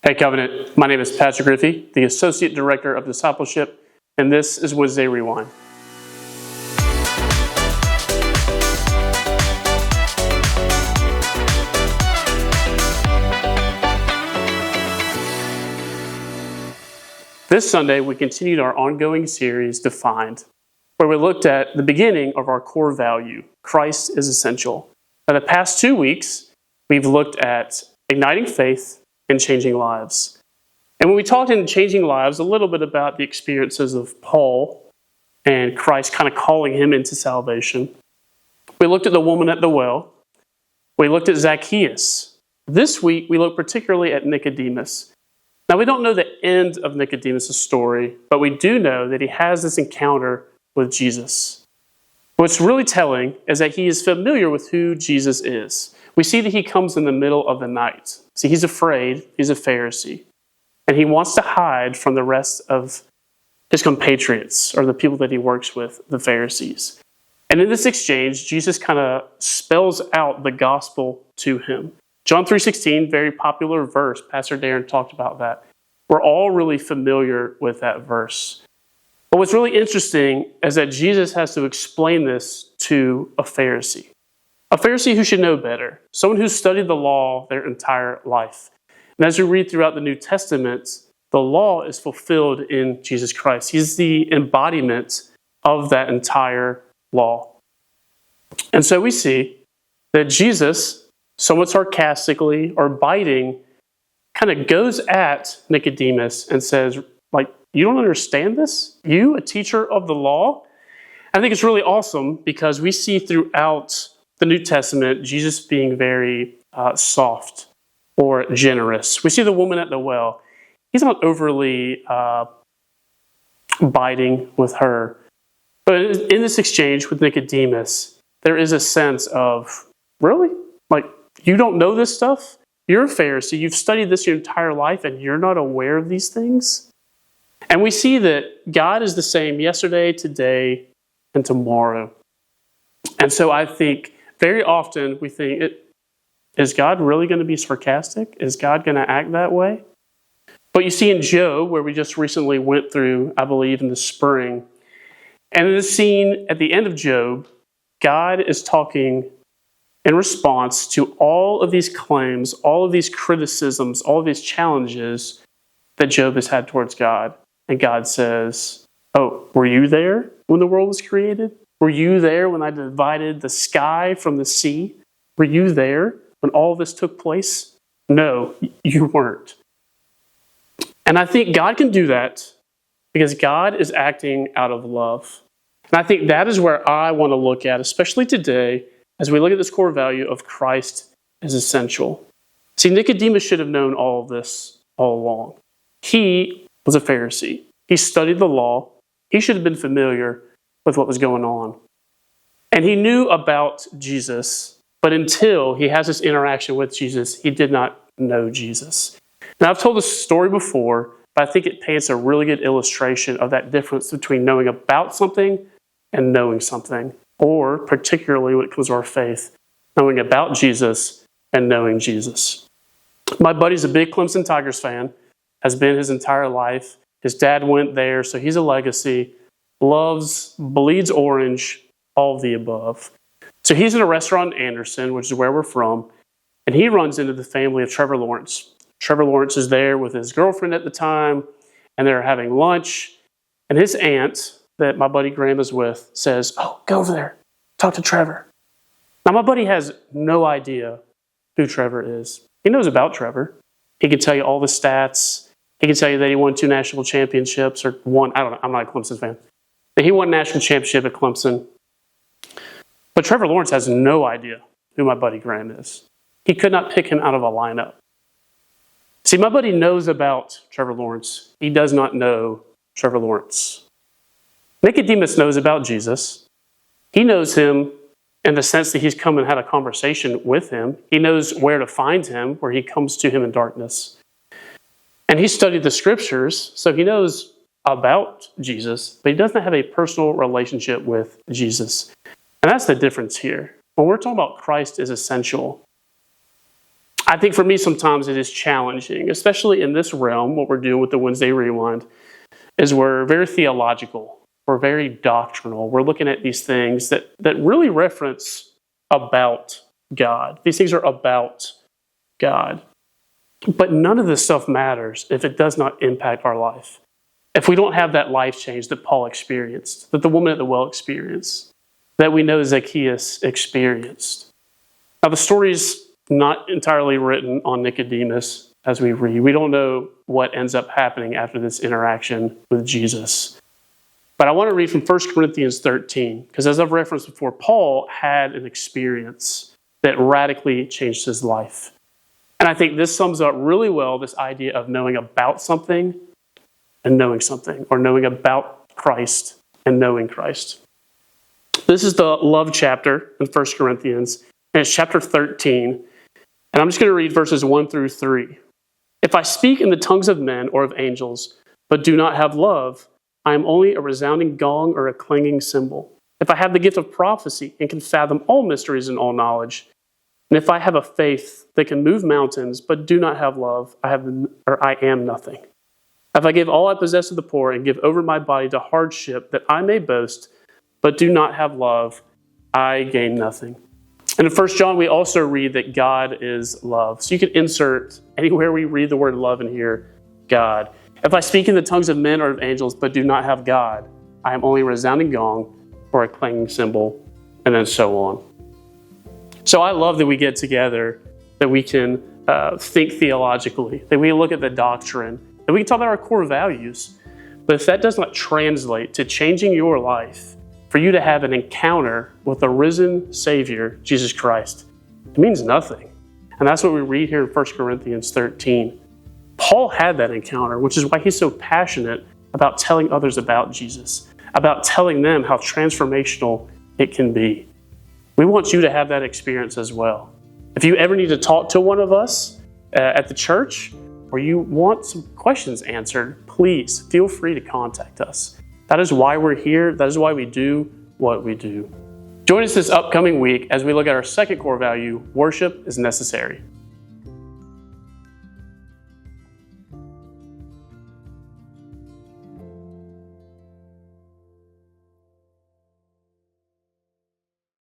Hey Covenant, my name is Pastor Griffey, the Associate Director of Discipleship, and this is Wednesday Rewind. This Sunday, we continued our ongoing series, Defined, where we looked at the beginning of our core value, Christ is essential. Now, the past 2 weeks, we've looked at igniting faith and changing lives. And when we talked in Changing Lives a little bit about the experiences of Paul and Christ kind of calling him into salvation, we looked at the woman at the well. We looked at Zacchaeus. This week, we look particularly at Nicodemus. Now, we don't know the end of Nicodemus' story, but we do know that he has this encounter with Jesus. What's really telling is that he is familiar with who Jesus is. We see that he comes in the middle of the night. See, he's afraid. He's a Pharisee. And he wants to hide from the rest of his compatriots, or the people that he works with, the Pharisees. And in this exchange, Jesus kind of spells out the gospel to him. John 3:16, very popular verse. Pastor Darren talked about that. We're all really familiar with that verse. But what's really interesting is that Jesus has to explain this to a Pharisee. A Pharisee who should know better. Someone who's studied the law their entire life. And as we read throughout the New Testament, the law is fulfilled in Jesus Christ. He's the embodiment of that entire law. And so we see that Jesus, somewhat sarcastically or biting, kind of goes at Nicodemus and says, you don't understand this? You, a teacher of the law? I think it's really awesome because we see throughout the New Testament Jesus being very soft or generous. We see the woman at the well. He's not overly biting with her. But in this exchange with Nicodemus, there is a sense of, really? You don't know this stuff? You're a Pharisee. You've studied this your entire life, and you're not aware of these things? And we see that God is the same yesterday, today, and tomorrow. And so I think very often we think, is God really going to be sarcastic? Is God going to act that way? But you see in Job, where we just recently went through, I believe, in the spring, and in the scene at the end of Job, God is talking in response to all of these claims, all of these criticisms, all of these challenges that Job has had towards God. And God says, oh, were you there when the world was created? Were you there when I divided the sky from the sea? Were you there when all this took place? No, you weren't. And I think God can do that because God is acting out of love. And I think that is where I want to look at, especially today, as we look at this core value of Christ is essential. See, Nicodemus should have known all of this all along. He was a Pharisee. He studied the law. He should have been familiar with what was going on. And he knew about Jesus, but until he has this interaction with Jesus, he did not know Jesus. Now, I've told this story before, but I think it paints a really good illustration of that difference between knowing about something and knowing something, or particularly when it comes to our faith, knowing about Jesus and knowing Jesus. My buddy's a big Clemson Tigers fan, has been his entire life. His dad went there, so he's a legacy, loves, bleeds orange, all of the above. So he's in a restaurant in Anderson, which is where we're from, and he runs into the family of Trevor Lawrence. Trevor Lawrence is there with his girlfriend at the time, and they're having lunch, and his aunt that my buddy Graham is with says, oh, go over there, talk to Trevor. Now, my buddy has no idea who Trevor is. He knows about Trevor. He can tell you all the stats. He can tell you that he won 2 national championships, or one, I don't know, I'm not a Clemson fan. But he won a national championship at Clemson. But Trevor Lawrence has no idea who my buddy Graham is. He could not pick him out of a lineup. See, my buddy knows about Trevor Lawrence. He does not know Trevor Lawrence. Nicodemus knows about Jesus. He knows him in the sense that he's come and had a conversation with him. He knows where to find him, where he comes to him in darkness. And he studied the scriptures, so he knows about Jesus, but he doesn't have a personal relationship with Jesus. And that's the difference here. When we're talking about Christ is essential, I think for me, sometimes it is challenging, especially in this realm. What we're doing with the Wednesday Rewind is we're very theological. We're very doctrinal. We're looking at these things that really reference about God. These things are about God. But none of this stuff matters if it does not impact our life. If we don't have that life change that Paul experienced, that the woman at the well experienced, that we know Zacchaeus experienced. Now, the story's not entirely written on Nicodemus as we read. We don't know what ends up happening after this interaction with Jesus. But I want to read from 1 Corinthians 13, because as I've referenced before, Paul had an experience that radically changed his life. And I think this sums up really well this idea of knowing about something and knowing something, or knowing about Christ and knowing Christ. This is the love chapter in 1 Corinthians, and it's chapter 13. And I'm just going to read verses 1 through 3. If I speak in the tongues of men or of angels, but do not have love, I am only a resounding gong or a clanging cymbal. If I have the gift of prophecy and can fathom all mysteries and all knowledge, and if I have a faith that can move mountains, but do not have love, I am nothing. If I give all I possess to the poor and give over my body to hardship that I may boast, but do not have love, I gain nothing. And in 1 John, we also read that God is love. So you can insert anywhere we read the word love in here, God. If I speak in the tongues of men or of angels, but do not have God, I am only a resounding gong or a clanging cymbal, and then so on. So I love that we get together, that we can think theologically, that we look at the doctrine, that we can talk about our core values. But if that does not translate to changing your life, for you to have an encounter with the risen Savior, Jesus Christ, it means nothing. And that's what we read here in 1 Corinthians 13. Paul had that encounter, which is why he's so passionate about telling others about Jesus, about telling them how transformational it can be. We want you to have that experience as well. If you ever need to talk to one of us at the church, or you want some questions answered, please feel free to contact us. That is why we're here. That is why we do what we do. Join us this upcoming week as we look at our second core value, worship is necessary.